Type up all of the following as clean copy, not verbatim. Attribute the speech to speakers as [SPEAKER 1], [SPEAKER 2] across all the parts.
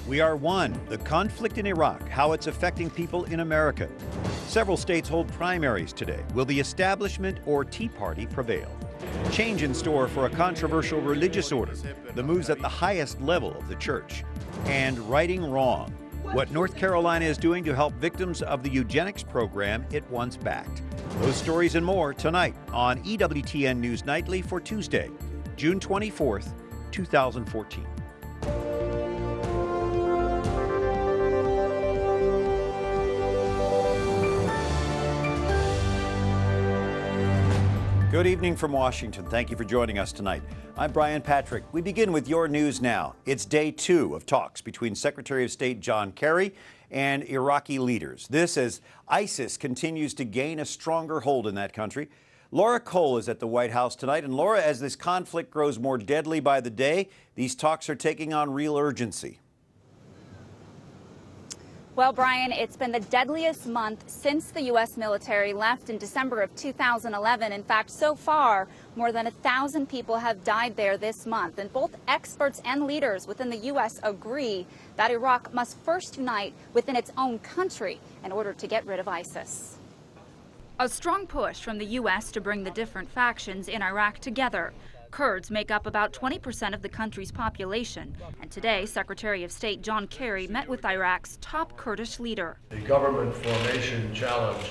[SPEAKER 1] We are one. The conflict in Iraq, how it's affecting people in America. Several states hold primaries today. Will the establishment or Tea Party prevail? Change in store for a controversial religious order. The moves at the highest level of the church. And righting wrong. What North Carolina is doing to help victims of the eugenics program it once backed. Those stories and more tonight on EWTN News Nightly for Tuesday, June 24th, 2014. Good evening from Washington. Thank you for joining us tonight. I'm Brian Patrick. We begin with your news now. It's day 2 of talks between Secretary of State John Kerry and Iraqi leaders. This as ISIS continues to gain a stronger hold in that country. Laura Cole is at the White House tonight. And Laura, as this conflict grows more deadly by the day, these talks are taking on real urgency.
[SPEAKER 2] Well, Brian, it's been the deadliest month since the U.S. military left in December of 2011. In fact, so far, more than 1,000 people have died there this month. And both experts and leaders within the U.S. agree that Iraq must first unite within its own country in order to get rid of ISIS. A strong push from the U.S. to bring the different factions in Iraq together. Kurds make up about 20% of the country's population, and today Secretary of State John Kerry met with Iraq's top Kurdish leader.
[SPEAKER 3] The government formation challenge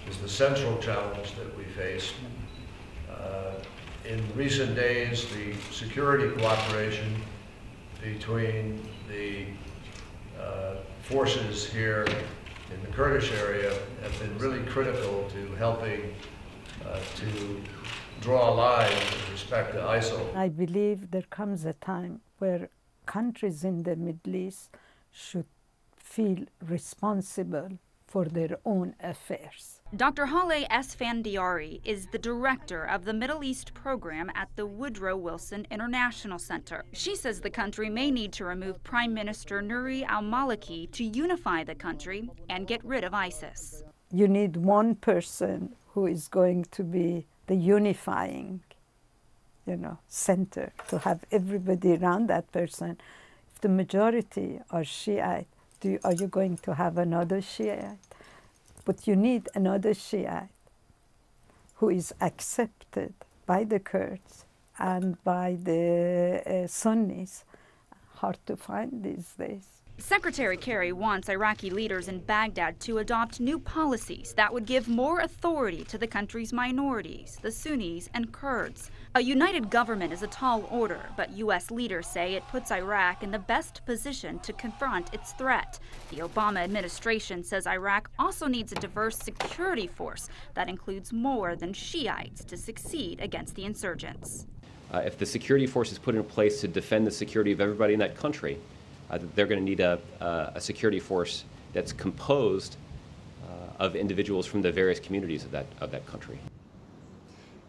[SPEAKER 3] is the central challenge that we face. In recent days, the security cooperation between the forces here in the Kurdish area have been really critical to helping to draw a line with respect to ISIL.
[SPEAKER 4] I believe there comes a time where countries in the Middle East should feel responsible for their own affairs.
[SPEAKER 2] Dr. Haleh Esfandiari is the director of the Middle East program at the Woodrow Wilson International Center. She says the country may need to remove Prime Minister Nouri al-Maliki to unify the country and get rid of ISIS.
[SPEAKER 4] You need one person who is going to be the unifying, center, to have everybody around that person. If the majority are Shiite, are you going to have another Shiite? But you need another Shiite who is accepted by the Kurds and by the Sunnis. Hard to find these days.
[SPEAKER 2] Secretary Kerry wants Iraqi leaders in Baghdad to adopt new policies that would give more authority to the country's minorities, the Sunnis and Kurds. A united government is a tall order, but U.S. leaders say it puts Iraq in the best position to confront its threat. The Obama administration says Iraq also needs a diverse security force that includes more than Shiites to succeed against the insurgents.
[SPEAKER 5] If the security force is put in place to defend the security of everybody in that country, they're going to need a security force that's composed of individuals from the various communities of that country.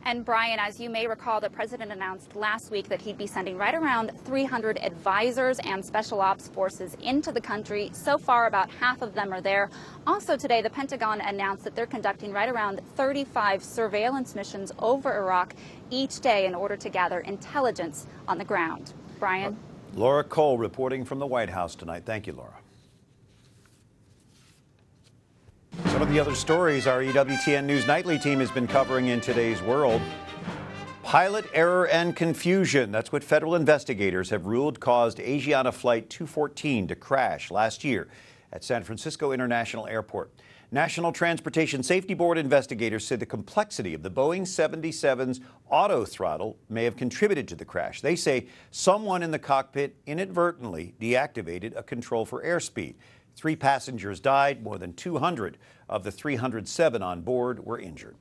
[SPEAKER 2] And Brian, as you may recall, the president announced last week that he'd be sending right around 300 advisors and special ops forces into the country. So far, about half of them are there. Also today, the Pentagon announced that they're conducting right around 35 surveillance missions over Iraq each day in order to gather intelligence on the ground. Brian?
[SPEAKER 1] Laura Cole reporting from the White House tonight. Thank you, Laura. Some of the other stories our EWTN News Nightly team has been covering in today's world. Pilot error and confusion. That's what federal investigators have ruled caused Asiana Flight 214 to crash last year at San Francisco International Airport. National Transportation Safety Board investigators said the complexity of the Boeing 777's auto throttle may have contributed to the crash. They say someone in the cockpit inadvertently deactivated a control for airspeed. 3 passengers died. More than 200 of the 307 on board were injured.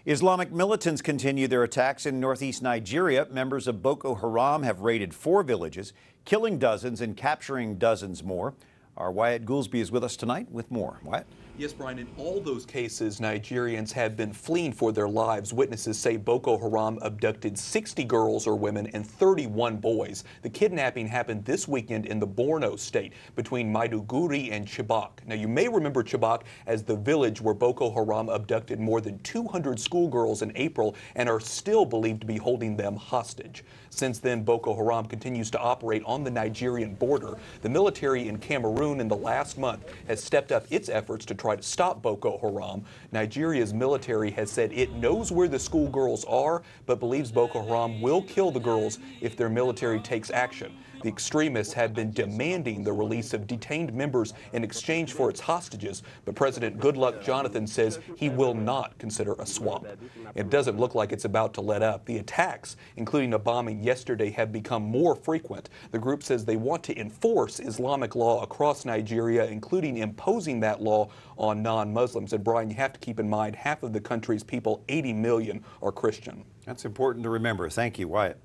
[SPEAKER 1] Islamic militants continue their attacks in northeast Nigeria. Members of Boko Haram have raided 4 villages, killing dozens and capturing dozens more. Our Wyatt Goolsby is with us tonight with more. Wyatt?
[SPEAKER 6] Yes, Brian, in all those cases, Nigerians have been fleeing for their lives. Witnesses say Boko Haram abducted 60 girls or women and 31 boys. The kidnapping happened this weekend in the Borno state between Maiduguri and Chibok. Now, you may remember Chibok as the village where Boko Haram abducted more than 200 schoolgirls in April and are still believed to be holding them hostage. Since then, Boko Haram continues to operate on the Nigerian border. The military in Cameroon in the last month has stepped up its efforts to try to stop Boko Haram. Nigeria's military has said it knows where the schoolgirls are, but believes Boko Haram will kill the girls if their military takes action. The extremists have been demanding the release of detained members in exchange for its hostages, but President Goodluck Jonathan says he will not consider a swap. It doesn't look like it's about to let up. The attacks, including a bombing yesterday, have become more frequent. The group says they want to enforce Islamic law across Nigeria, including imposing that law on non-Muslims. And Brian, you have to keep in mind, half of the country's people, 80 million, are Christian.
[SPEAKER 1] That's important to remember. Thank you, Wyatt.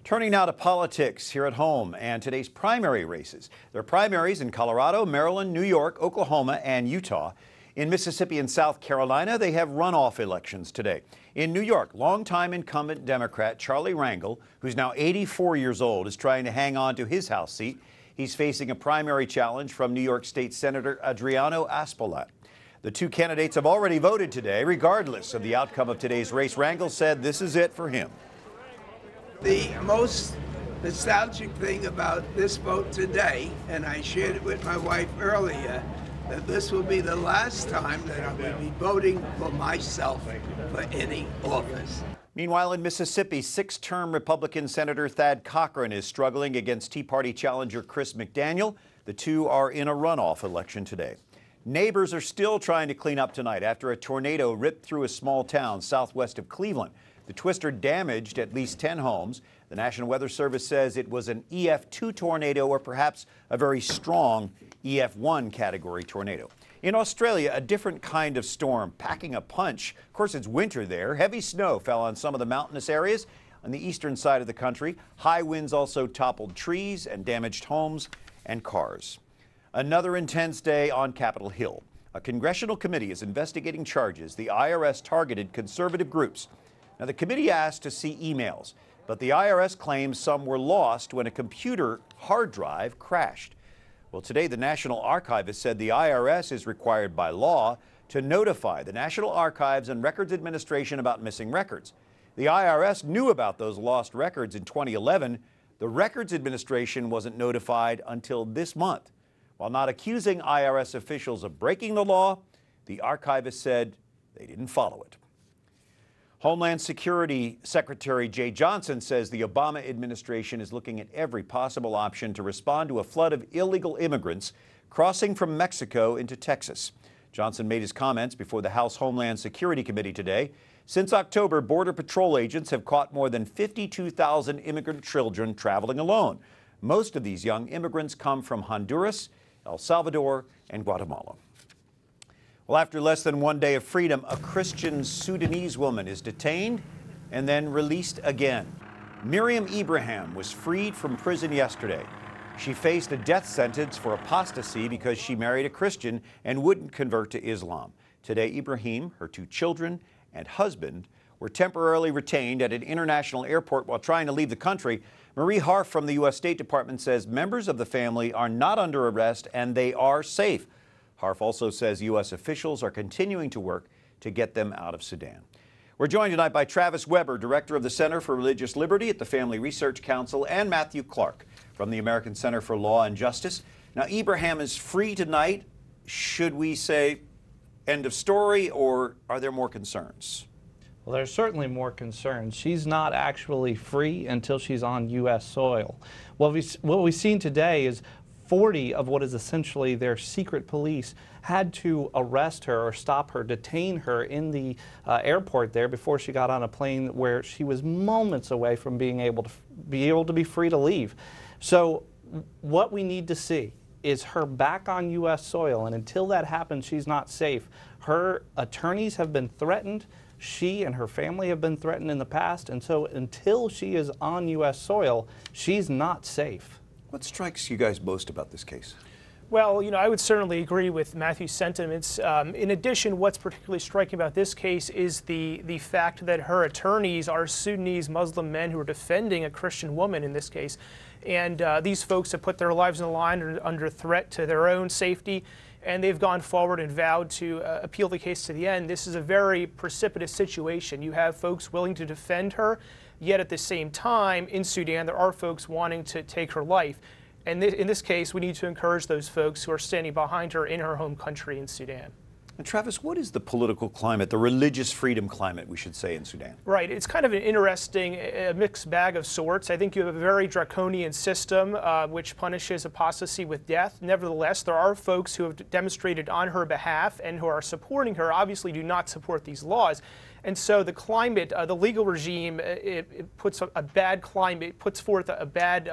[SPEAKER 1] Turning now to politics here at home and today's primary races. There are primaries in Colorado, Maryland, New York, Oklahoma, and Utah. In Mississippi and South Carolina, they have runoff elections today. In New York, longtime incumbent Democrat Charlie Rangel, who's now 84 years old, is trying to hang on to his House seat. He's facing a primary challenge from New York State Senator Adriano Aspolat. The two candidates have already voted today. Regardless of the outcome of today's race, Rangel said this is it for him.
[SPEAKER 7] The most nostalgic thing about this vote today, and I shared it with my wife earlier, that this will be the last time that I will be voting for myself for any office.
[SPEAKER 1] Meanwhile, in Mississippi, six-term Republican Senator Thad Cochran is struggling against Tea Party challenger Chris McDaniel. The two are in a runoff election today. Neighbors are still trying to clean up tonight after a tornado ripped through a small town southwest of Cleveland. The twister damaged at least 10 homes. The National Weather Service says it was an EF2 tornado or perhaps a very strong EF1 category tornado. In Australia, a different kind of storm packing a punch. Of course, it's winter there. Heavy snow fell on some of the mountainous areas on the eastern side of the country. High winds also toppled trees and damaged homes and cars. Another intense day on Capitol Hill. A congressional committee is investigating charges the IRS targeted conservative groups. Now, the committee asked to see emails, but the IRS claims some were lost when a computer hard drive crashed. Well, today the National Archivist said the IRS is required by law to notify the National Archives and Records Administration about missing records. The IRS knew about those lost records in 2011. The Records Administration wasn't notified until this month. While not accusing IRS officials of breaking the law, the archivist said they didn't follow it. Homeland Security Secretary Jay Johnson says the Obama administration is looking at every possible option to respond to a flood of illegal immigrants crossing from Mexico into Texas. Johnson made his comments before the House Homeland Security Committee today. Since October, Border Patrol agents have caught more than 52,000 immigrant children traveling alone. Most of these young immigrants come from Honduras, El Salvador, and Guatemala. Well, after less than 1 day of freedom, a Christian Sudanese woman is detained and then released again. Miriam Ibrahim was freed from prison yesterday. She faced a death sentence for apostasy because she married a Christian and wouldn't convert to Islam. Today, Ibrahim, her two children, and husband were temporarily retained at an international airport while trying to leave the country. Marie Harf from the U.S. State Department says members of the family are not under arrest and they are safe. Harf also says U.S. officials are continuing to work to get them out of Sudan. We're joined tonight by Travis Weber, Director of the Center for Religious Liberty at the Family Research Council, and Matthew Clark from the American Center for Law and Justice. Now, Ibrahim is free tonight. Should we say end of story, or are there more concerns?
[SPEAKER 8] Well, there's certainly more concerns. She's not actually free until she's on U.S. soil. What we've seen today is 40 of what is essentially their secret police had to arrest her or stop her, detain her in the airport there before she got on a plane where she was moments away from being able to be free to leave. So what we need to see is her back on U.S. soil, and until that happens, she's not safe. Her attorneys have been threatened. She and her family have been threatened in the past, and so until she is on U.S. soil, she's not safe.
[SPEAKER 1] What strikes you guys most about this case?
[SPEAKER 9] Well, I would certainly agree with Matthew's sentiments. In addition, what's particularly striking about this case is the fact that her attorneys are Sudanese Muslim men who are defending a Christian woman in this case. And these folks have put their lives on the line under threat to their own safety, and they've gone forward and vowed to appeal the case to the end. This is a very precipitous situation. You have folks willing to defend her, yet at the same time, in Sudan, there are folks wanting to take her life. And in this case, we need to encourage those folks who are standing behind her in her home country in Sudan.
[SPEAKER 1] And Travis, what is the political climate, the religious freedom climate, we should say, in Sudan?
[SPEAKER 9] Right. It's kind of an interesting mixed bag of sorts. I think you have a very draconian system which punishes apostasy with death. Nevertheless, there are folks who have demonstrated on her behalf and who are supporting her, obviously do not support these laws. And so the climate, the legal regime, it puts a bad climate, it puts forth a bad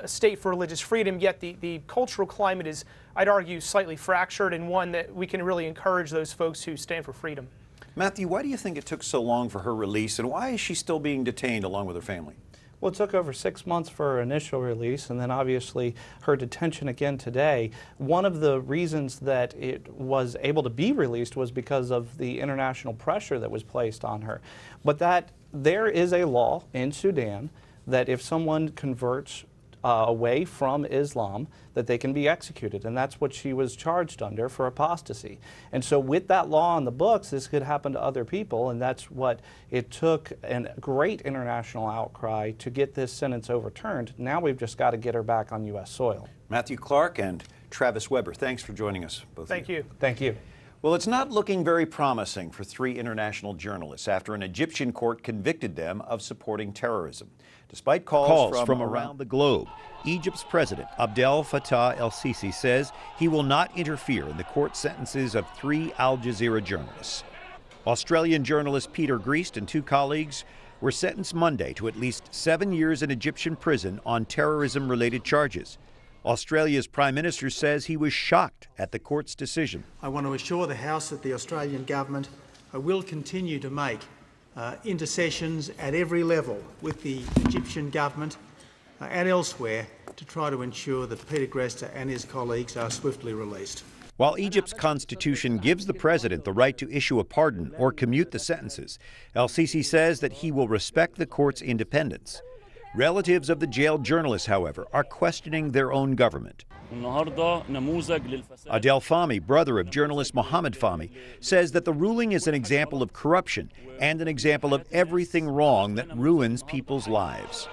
[SPEAKER 9] state for religious freedom, yet the cultural climate is, I'd argue, slightly fractured, and one that we can really encourage those folks who stand for freedom.
[SPEAKER 1] Matthew, why do you think it took so long for her release, and why is she still being detained along with her family?
[SPEAKER 8] Well, it took over 6 months for her initial release, and then obviously her detention again today. One of the reasons that it was able to be released was because of the international pressure that was placed on her. But that there is a law in Sudan that if someone converts away from Islam, that they can be executed, and that's what she was charged under for apostasy. And so with that law on the books, this could happen to other people, and that's what it took a great international outcry to get this sentence overturned. Now we've just got to get her back on U.S. soil.
[SPEAKER 1] Matthew Clark and Travis Weber, thanks for joining us, both
[SPEAKER 9] Thank
[SPEAKER 1] of you.
[SPEAKER 9] you.
[SPEAKER 8] Thank you.
[SPEAKER 1] Well, it's not looking very promising for 3 international journalists after an Egyptian court convicted them of supporting terrorism. Despite calls from around the globe, Egypt's president, Abdel Fattah el-Sisi, says he will not interfere in the court sentences of 3 Al Jazeera journalists. Australian journalist Peter Greist and 2 colleagues were sentenced Monday to at least 7 years in Egyptian prison on terrorism-related charges. Australia's Prime Minister says he was shocked at the court's decision.
[SPEAKER 10] I want to assure the House that the Australian government will continue to make intercessions at every level with the Egyptian government and elsewhere to try to ensure that Peter Greist and his colleagues are swiftly released.
[SPEAKER 1] While Egypt's constitution gives the president the right to issue a pardon or commute the sentences, el-Sisi says that he will respect the court's independence. Relatives of the jailed journalists, however, are questioning their own government. Adel Fahmy, brother of journalist Mohammed Fahmy, says that the ruling is an example of corruption and an example of everything wrong that ruins people's lives.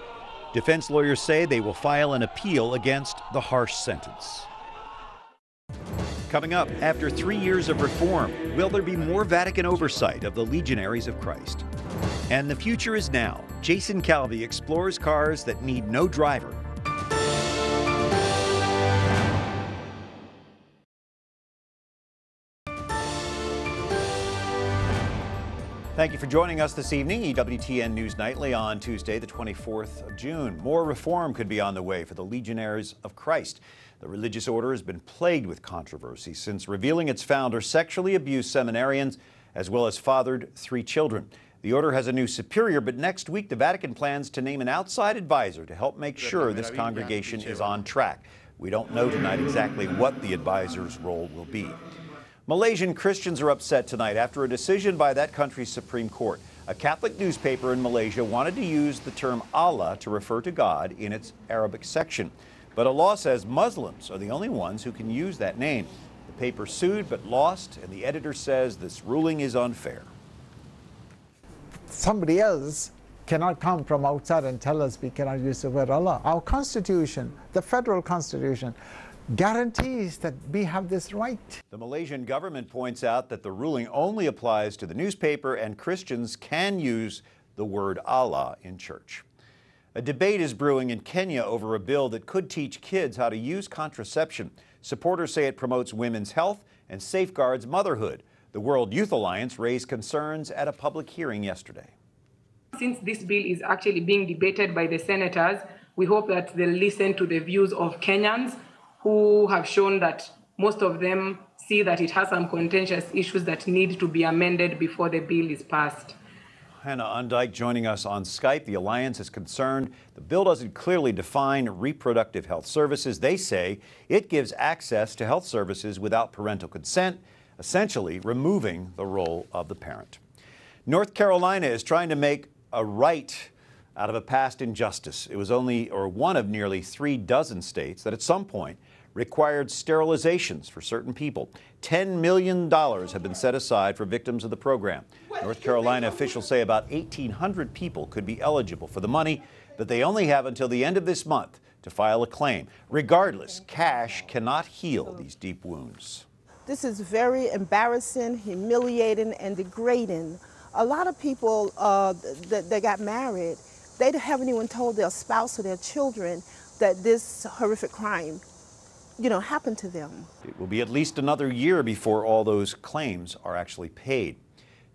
[SPEAKER 1] Defense lawyers say they will file an appeal against the harsh sentence. Coming up, after 3 years of reform, will there be more Vatican oversight of the Legionaries of Christ? And the future is now. Jason Calvi explores cars that need no driver. Thank you for joining us this evening. EWTN News Nightly on Tuesday, the 24th of June. More reform could be on the way for the Legionaries of Christ. The religious order has been plagued with controversy since revealing its founder sexually abused seminarians as well as fathered 3 children. The order has a new superior, but next week the Vatican plans to name an outside advisor to help make sure this congregation is on track. We don't know tonight exactly what the advisor's role will be. Malaysian Christians are upset tonight after a decision by that country's Supreme Court. A Catholic newspaper in Malaysia wanted to use the term Allah to refer to God in its Arabic section. But a law says Muslims are the only ones who can use that name. The paper sued but lost, and the editor says this ruling is unfair.
[SPEAKER 11] Somebody else cannot come from outside and tell us we cannot use the word Allah. Our Constitution, the federal Constitution, guarantees that we have this right.
[SPEAKER 1] The Malaysian government points out that the ruling only applies to the newspaper and Christians can use the word Allah in church. A debate is brewing in Kenya over a bill that could teach kids how to use contraception. Supporters say it promotes women's health and safeguards motherhood. The World Youth Alliance raised concerns at a public hearing yesterday.
[SPEAKER 12] Since this bill is actually being debated by the senators, we hope that they'll listen to the views of Kenyans who have shown that most of them see that it has some contentious issues that need to be amended before the bill is passed.
[SPEAKER 1] Hannah Undyke joining us on Skype. The Alliance is concerned the bill doesn't clearly define reproductive health services. They say it gives access to health services without parental consent, essentially removing the role of the parent. North Carolina is trying to make a right out of a past injustice. It was one of nearly 36 states that at some point required sterilizations for certain people. $10 million have been set aside for victims of the program. North Carolina officials say about 1,800 people could be eligible for the money, but they only have until the end of this month to file a claim. Regardless, cash cannot heal these deep wounds.
[SPEAKER 13] This is very embarrassing, humiliating, and degrading. A lot of people that got married, they haven't even told their spouse or their children that this horrific crime happened to them.
[SPEAKER 1] It will be at least another year before all those claims are actually paid.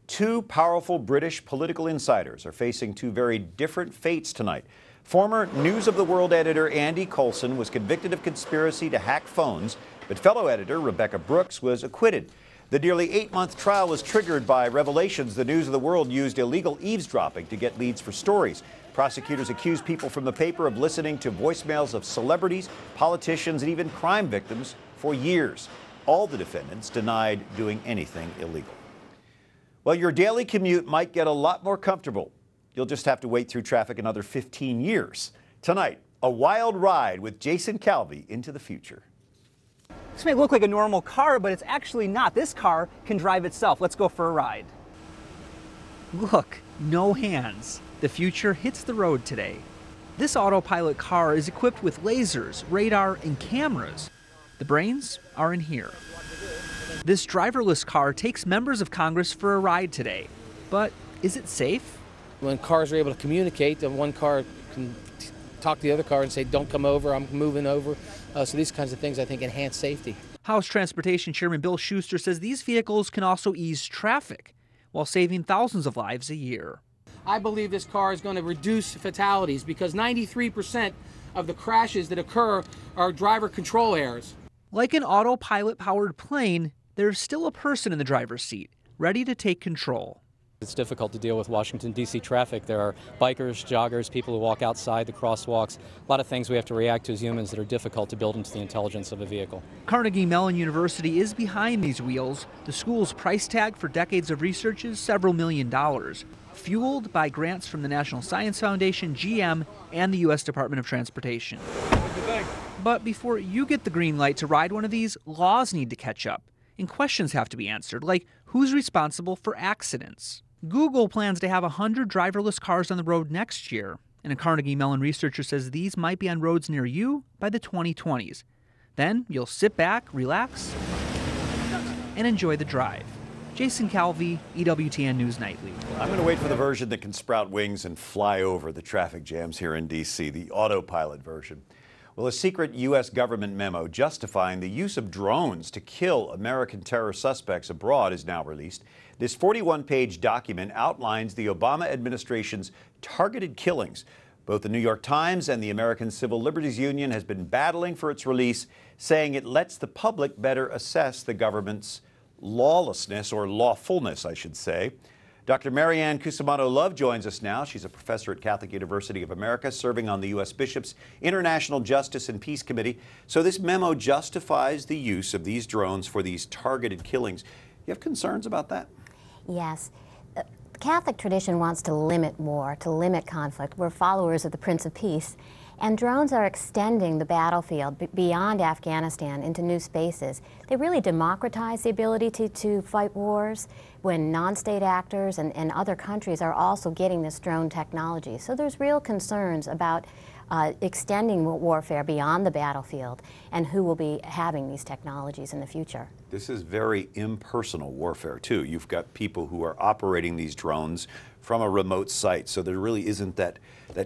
[SPEAKER 1] Two powerful British political insiders are facing two very different fates tonight. Former News of the World editor Andy Coulson was convicted of conspiracy to hack phones, but fellow editor Rebecca Brooks was acquitted. The nearly 8-month trial was triggered by revelations the News of the World used illegal eavesdropping to get leads for stories. Prosecutors accused people from the paper of listening to voicemails of celebrities, politicians, and even crime victims for years. All the defendants denied doing anything illegal. Well, your daily commute might get a lot more comfortable. You'll just have to wait through traffic another 15 years. Tonight, a wild ride with Jason Calvi into the future.
[SPEAKER 14] This may look like a normal car, but it's actually not. This car can drive itself. Let's go for a ride. Look, no hands. The future hits the road today. This autopilot car is equipped with lasers, radar, and cameras. The brains are in here. This driverless car takes members of Congress for a ride today. But is it safe?
[SPEAKER 15] When cars are able to communicate, then one car can talk to the other car and say, don't come over, I'm moving over. So these kinds of things, I think, enhance safety.
[SPEAKER 14] House Transportation Chairman Bill Schuster says these vehicles can also ease traffic while saving thousands of lives a year.
[SPEAKER 15] I believe this car is going to reduce fatalities because 93% of the crashes that occur are driver control errors.
[SPEAKER 14] Like an autopilot-powered plane, there's still a person in the driver's seat, ready to take control.
[SPEAKER 16] It's difficult to deal with Washington, D.C. traffic. There are bikers, joggers, people who walk outside the crosswalks. A lot of things we have to react to as humans that are difficult to build into the intelligence of a vehicle.
[SPEAKER 14] Carnegie Mellon University is behind these wheels. The school's price tag for decades of research is several $1 million, fueled by grants from the National Science Foundation, GM, and the U.S. Department of Transportation. But before you get the green light to ride one of these, laws need to catch up, and questions have to be answered, like who's responsible for accidents? Google plans to have 100 driverless cars on the road next year, and a Carnegie Mellon researcher says these might be on roads near you by the 2020s. Then you'll sit back, relax, and enjoy the drive. Jason Calvi, EWTN News Nightly.
[SPEAKER 1] I'm going to wait for the version that can sprout wings and fly over the traffic jams here in D.C., the autopilot version. Well, a secret U.S. government memo justifying the use of drones to kill American terror suspects abroad is now released. This 41-page document outlines the Obama administration's targeted killings. Both the New York Times and the American Civil Liberties Union has been battling for its release, saying it lets the public better assess the government's lawlessness, or lawfulness, I should say. Dr. Mary Ann Cusimano Love joins us now. She's a professor at Catholic University of America, serving on the U.S. Bishops' International Justice and Peace Committee. So this memo justifies the use of these drones for these targeted killings. You have concerns about that?
[SPEAKER 17] Yes. The Catholic tradition wants to limit war, to limit conflict. We're followers of the Prince of Peace. And drones are extending the battlefield beyond Afghanistan into new spaces. They really democratize the ability to fight wars when non-state actors and other countries are also getting this drone technology. So there's real concerns about extending warfare beyond the battlefield and who will be having these technologies in the future.
[SPEAKER 1] This is very impersonal warfare, too. You've got people who are operating these drones from a remote site, so there really isn't that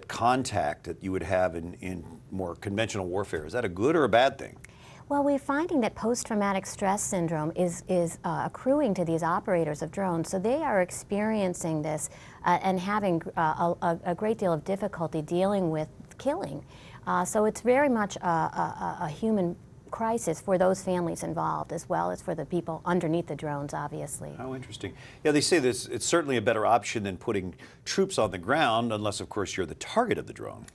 [SPEAKER 1] contact that you would have in more conventional warfare. Is that a good or a bad thing?
[SPEAKER 17] Well, we're finding that post-traumatic stress syndrome is accruing to these operators of drones, so they are experiencing this and having a great deal of difficulty dealing with killing. So it's very much a human crisis for those families involved, as well as for the people underneath the drones, obviously.
[SPEAKER 1] How interesting. Yeah, they say this, it's certainly a better option than putting troops on the ground, unless, of course, you're the target of the drone.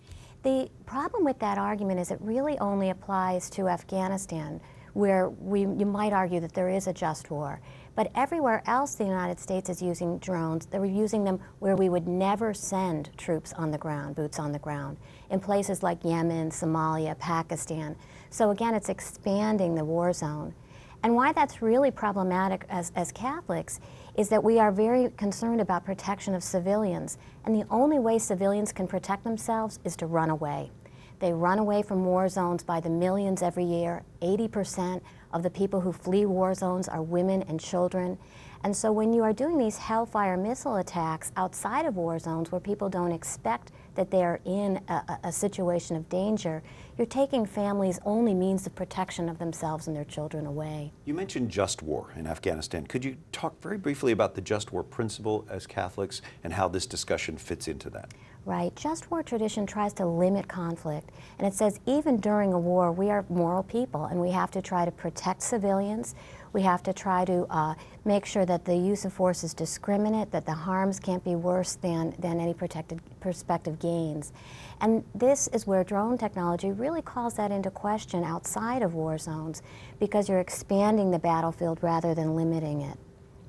[SPEAKER 17] The problem with that argument is it really only applies to Afghanistan, where you might argue that there is a just war. But everywhere else the United States is using drones, they were using them where we would never send troops on the ground, boots on the ground, in places like Yemen, Somalia, Pakistan. So again, it's expanding the war zone. And why that's really problematic as Catholics is that we are very concerned about protection of civilians. And the only way civilians can protect themselves is to run away. They run away from war zones by the millions every year. 80% of the people who flee war zones are women and children. And so when you are doing these Hellfire missile attacks outside of war zones where people don't expect that they're in a situation of danger, you're taking families' only means of protection of themselves and their children away.
[SPEAKER 1] You mentioned just war in Afghanistan. Could you talk very briefly about the just war principle as Catholics and how this discussion fits into that?
[SPEAKER 17] Right. Just war tradition tries to limit conflict, and it says even during a war we are moral people and we have to try to protect civilians. We have to try to make sure that the use of force is discriminate, that the harms can't be worse than any prospective gains. And this is where drone technology really calls that into question outside of war zones, because you're expanding the battlefield rather than limiting it.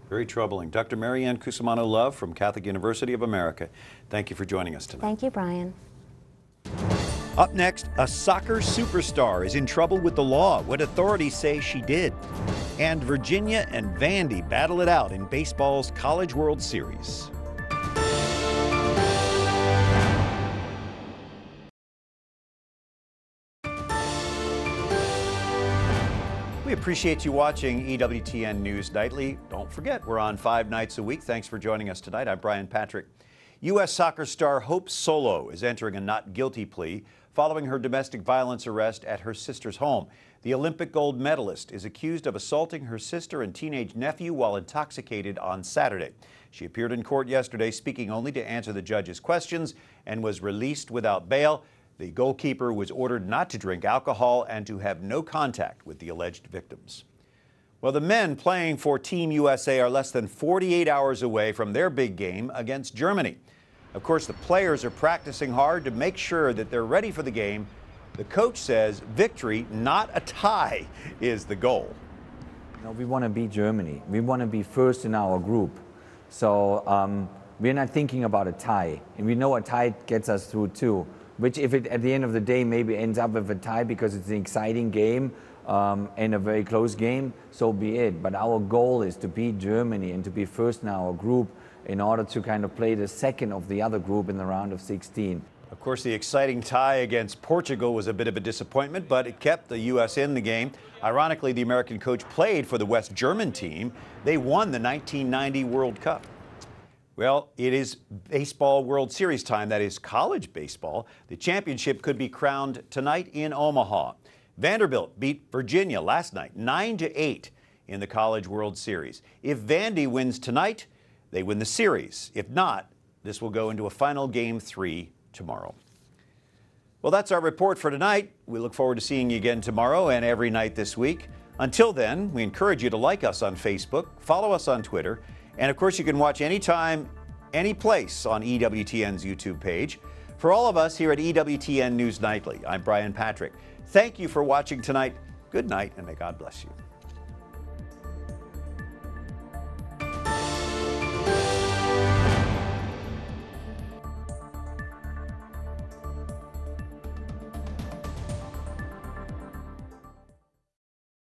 [SPEAKER 1] Very troubling. Dr. Mary Ann Cusimano Love from Catholic University of America, thank you for joining us tonight.
[SPEAKER 17] Thank you, Brian.
[SPEAKER 1] Up next, a soccer superstar is in trouble with the law, what authorities say she did. And Virginia and Vandy battle it out in baseball's College World Series. We appreciate you watching EWTN News Nightly. Don't forget, we're on 5 nights a week. Thanks for joining us tonight. I'm Brian Patrick. U.S. soccer star Hope Solo is entering a not guilty plea following her domestic violence arrest at her sister's home. The Olympic gold medalist is accused of assaulting her sister and teenage nephew while intoxicated on Saturday. She appeared in court yesterday, speaking only to answer the judge's questions, and was released without bail. The goalkeeper was ordered not to drink alcohol and to have no contact with the alleged victims. Well, the men playing for Team USA are less than 48 hours away from their big game against Germany. Of course, the players are practicing hard to make sure that they're ready for the game. The coach says victory, not a tie, is the goal.
[SPEAKER 18] You know, we want to beat Germany. We want to be first in our group. So we're not thinking about a tie. And we know a tie gets us through too, which if it at the end of the day maybe ends up with a tie because it's an exciting game and a very close game, so be it. But our goal is to beat Germany and to be first in our group in order to kind of play the second of the other group in the round of 16.
[SPEAKER 1] Of course, the exciting tie against Portugal was a bit of a disappointment, but it kept the U.S. in the game. Ironically, the American coach played for the West German team. They won the 1990 World Cup. Well, it is baseball World Series time. That is college baseball. The championship could be crowned tonight in Omaha. Vanderbilt beat Virginia last night, 9-8 in the College World Series. If Vandy wins tonight, they win the series. If not, this will go into a final Game 3 tomorrow. Well, that's our report for tonight. We look forward to seeing you again tomorrow and every night this week. Until then, we encourage you to like us on Facebook, follow us on Twitter, and of course you can watch anytime, any place on EWTN's YouTube page. For all of us here at EWTN News Nightly, I'm Brian Patrick. Thank you for watching tonight. Good night, and may God bless you.